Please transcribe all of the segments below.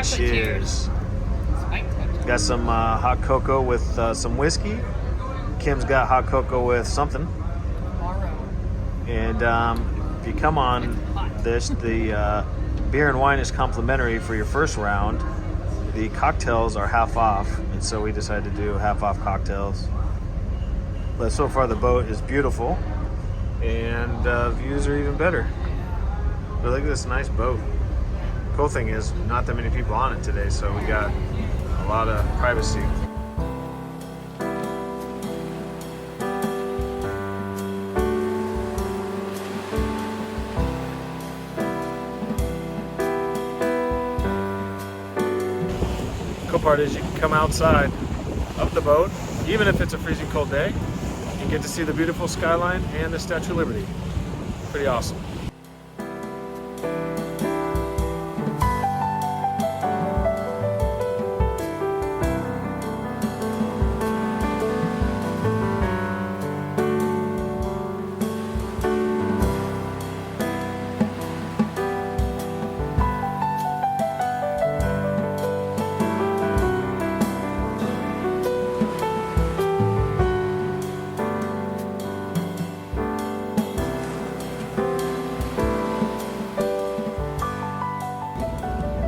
Cheers. Got some hot cocoa with some whiskey. Kim's got hot cocoa with something. And if you come on this, the beer and wine is complimentary for your first round. The cocktails are half off, and so we decided to do half off cocktails. But so far the boat is beautiful, and views are even better. But look at this nice boat. Cool thing is, not that many people on it today, so we got a lot of privacy. Cool part is you can come outside of the boat, even if it's a freezing cold day, and get to see the beautiful skyline and the Statue of Liberty. Pretty awesome.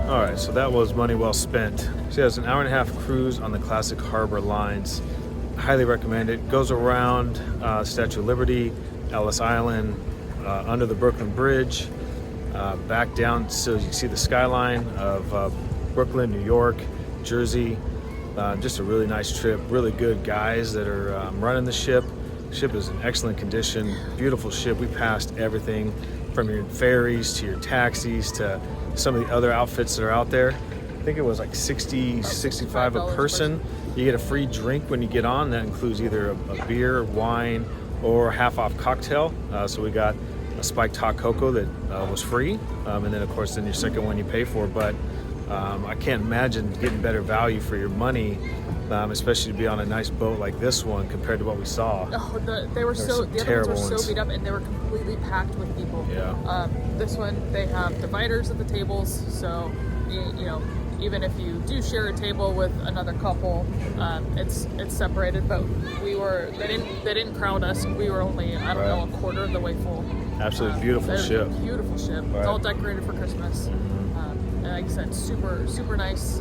Alright, so that was money well spent. So yeah, it's an 1.5-hour cruise on the classic harbor lines. Highly recommend it. Goes around Statue of Liberty, Ellis Island, under the Brooklyn Bridge, back down so you can see the skyline of Brooklyn, New York, Jersey. Just a really nice trip. Really good guys that are running the ship. The ship is in excellent condition. Beautiful ship. We passed everything from your ferries to your taxis to some of the other outfits that are out there. I think it was like 60, 65 a person. You get a free drink when you get on. That includes either a beer, wine, or a half-off cocktail. So we got a spiked hot cocoa that was free. And then, of course, then your second one you pay for. But I can't imagine getting better value for your money, especially to be on a nice boat like this one compared to what we saw. Oh, the other ones were so beat up, and they were completely packed with people. Yeah. This one, they have dividers at the tables, so you know, even if you do share a table with another couple, it's separated. But they didn't crowd us. We were only, I don't know, a quarter of the way full. Absolutely beautiful ship. Beautiful ship. Right. It's all decorated for Christmas. And like I said, super nice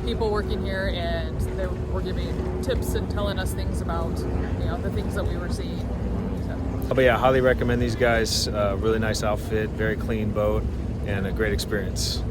people working here, and they were giving tips and telling us things about the things that we were seeing. So. But yeah, highly recommend these guys. Really nice outfit, very clean boat, and a great experience.